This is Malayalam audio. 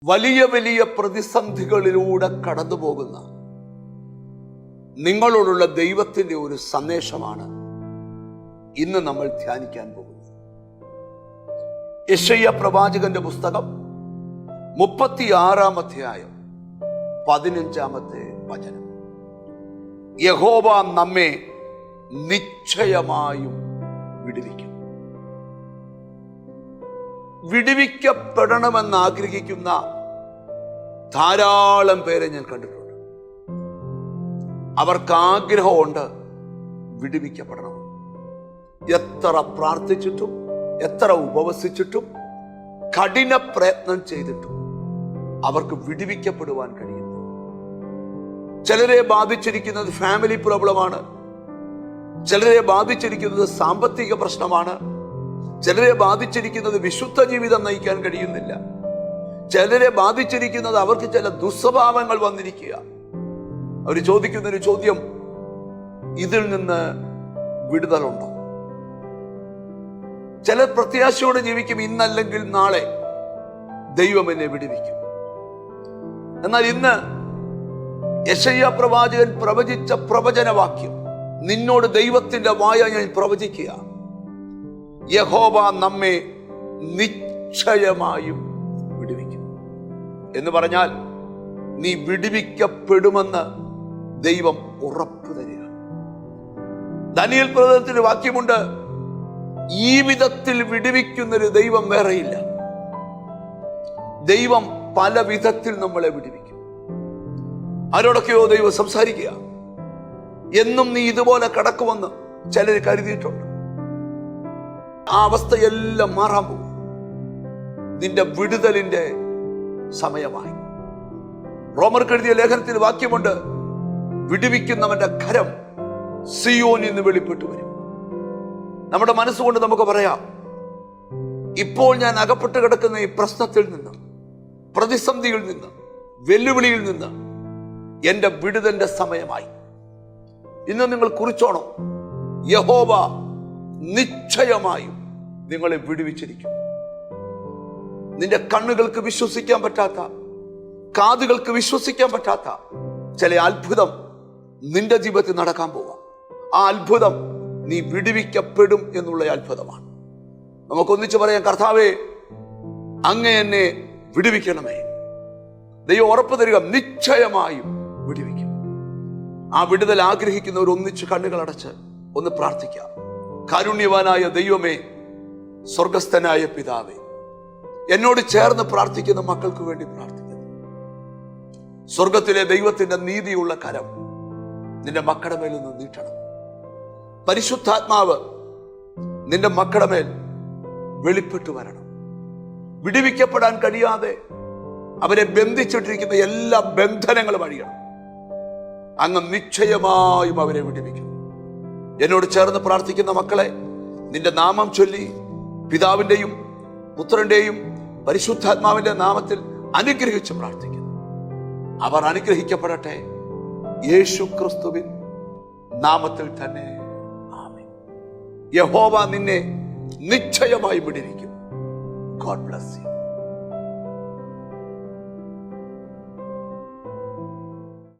വലിയ വലിയ പ്രതിസന്ധികളിലൂടെ കടന്നു പോകുന്ന നിങ്ങളോടുള്ള ദൈവത്തിന്റെ ഒരു സന്ദേശമാണ് ഇന്ന് നമ്മൾ ധ്യാനിക്കാൻ പോകുന്നത്. യെശയ്യാ പ്രവാചകന്റെ പുസ്തകം 36-ാം അധ്യായം 15-ാമത്തെ വചനം. യഹോവ നമ്മെ നിശ്ചയമായും വിടുവിക്കും. വിടുവിക്കപ്പെടണമെന്ന് ആഗ്രഹിക്കുന്ന ധാരാളം പേരെ ഞാൻ കണ്ടിട്ടുണ്ട്. അവർക്ക് ആഗ്രഹമുണ്ട് വിടുവിക്കപ്പെടണം. എത്ര പ്രാർത്ഥിച്ചിട്ടും എത്ര ഉപവസിച്ചിട്ടും കഠിന പ്രയത്നം ചെയ്തിട്ടും അവർക്ക് വിടുവിക്കപ്പെടുവാൻ കഴിയുന്നു. ചിലരെ ബാധിച്ചിരിക്കുന്നത് ഫാമിലി പ്രോബ്ലമാണ്, ചിലരെ ബാധിച്ചിരിക്കുന്നത് സാമ്പത്തിക പ്രശ്നമാണ്, ചിലരെ ബാധിച്ചിരിക്കുന്നത് വിശുദ്ധ ജീവിതം നയിക്കാൻ കഴിയുന്നില്ല, ചിലരെ ബാധിച്ചിരിക്കുന്നത് അവർക്ക് ചില ദുസ്വഭാവങ്ങൾ വന്നിരിക്കുക. അവർ ചോദിക്കുന്നൊരു ചോദ്യം, ഇതിൽ നിന്ന് വിടുതലുണ്ടോ? ചിലർ പ്രത്യാശയോടെ ജീവിക്കും, ഇന്നല്ലെങ്കിൽ നാളെ ദൈവം എന്നെ വിടുവിക്കും. എന്നാൽ ഇന്ന് യെശയ്യാ പ്രവാചകൻ പ്രവചിച്ച പ്രവചനവാക്യം, നിന്നോട് ദൈവത്തിന്റെ വായ ഞാൻ പ്രവചിക്കുക, യഹോവ നമ്മെ നിശ്ചയമായും വിടുവിക്കും എന്ന് പറഞ്ഞാൽ നീ വിടുവിക്കപ്പെടുമെന്ന് ദൈവം ഉറപ്പു തരിക. ദാനിയേൽ പ്രവചനത്തിന്റെ വാക്യമുണ്ട്, ഈ വിധത്തിൽ വിടുവിക്കുന്നൊരു ദൈവം വേറെയില്ല. ദൈവം പല വിധത്തിൽ നമ്മളെ വിടുവിക്കും. ആരോടൊക്കെയോ ദൈവം സംസാരിക്കുക. എന്നും നീ ഇതുപോലെ കടക്കുമെന്ന് ചിലർ കരുതിയിട്ടുണ്ട്. ആ അവസ്ഥയെല്ലാം മാറാൻ പോകും. നിന്റെ വിടുതലിന്റെ സമയമായി. റോമർക്ക് എഴുതിയ ലേഖനത്തിൽ വാക്യമുണ്ട്, വിടുവിക്കുന്നവന്റെ കരം സിയോനിൽ നിന്ന് വെളിപ്പെട്ടു വരും. നമ്മുടെ മനസ്സുകൊണ്ട് നമുക്ക് പറയാം, ഇപ്പോൾ ഞാൻ അകപ്പെട്ട് കിടക്കുന്ന ഈ പ്രശ്നത്തിൽ നിന്ന്, പ്രതിസന്ധിയിൽ നിന്ന്, വെല്ലുവിളിയിൽ നിന്ന് എന്റെ വിടുതലിന്റെ സമയമായി. ഇന്ന് നിങ്ങൾ കുറിച്ചോണം, യഹോവ നിശ്ചയമായും നിങ്ങളെ വിടുവിച്ചിരിക്കും. നിന്റെ കണ്ണുകൾക്ക് വിശ്വസിക്കാൻ പറ്റാത്ത, കാതുകൾക്ക് വിശ്വസിക്കാൻ പറ്റാത്ത ചില അത്ഭുതം നിന്റെ ജീവിതത്തിൽ നടക്കാൻ പോവാം. ആ അത്ഭുതം നീ വിടുവിക്കപ്പെടും എന്നുള്ള അത്ഭുതമാണ്. നമുക്കൊന്നിച്ച് പറയാം, കർത്താവേ അങ്ങ് എന്നെ വിടുവിക്കണമേ. ദൈവം ഉറപ്പ് തരിക, നിശ്ചയമായും വിടുവിക്കും. ആ വിടുതൽ ആഗ്രഹിക്കുന്നവർ ഒന്നിച്ച് കണ്ണുകൾ അടച്ച് ഒന്ന് പ്രാർത്ഥിക്കാം. കാരുണ്യവാനായ ദൈവമേ, സ്വർഗസ്ഥനായ പിതാവേ, എന്നോട് ചേർന്ന് പ്രാർത്ഥിക്കുന്ന മക്കൾക്ക് വേണ്ടി പ്രാർത്ഥിക്കുന്നു. സ്വർഗത്തിലെ ദൈവത്തിന്റെ നീതിയുള്ള കരം നിന്റെ മക്കളുടെ മേൽ നിന്ന് നീട്ടണം. പരിശുദ്ധാത്മാവ് നിന്റെ മക്കളുടെ മേൽ വെളിപ്പെട്ടു വരണം. വിടുവിക്കപ്പെടാൻ കഴിയാതെ അവരെ ബന്ധിച്ചിട്ടിരിക്കുന്ന എല്ലാ ബന്ധനങ്ങളും അഴിയണം. അങ്ങ് നിശ്ചയമായും അവരെ വിടുവിക്കും. എന്നോട് ചേർന്ന് പ്രാർത്ഥിക്കുന്ന മക്കളെ നിന്റെ നാമം ചൊല്ലി പിതാവിന്റെയും പുത്രന്റെയും പരിശുദ്ധാത്മാവിന്റെ നാമത്തിൽ അനുഗ്രഹിച്ച് പ്രാർത്ഥിക്കുന്നു. അവർ അനുഗ്രഹിക്കപ്പെടട്ടെ, യേശു ക്രിസ്തുവിൻ നാമത്തിൽ തന്നെ. ആമേൻ. യഹോവ നിന്നെ നിശ്ചയമായി വിടുവിക്കും. God bless you.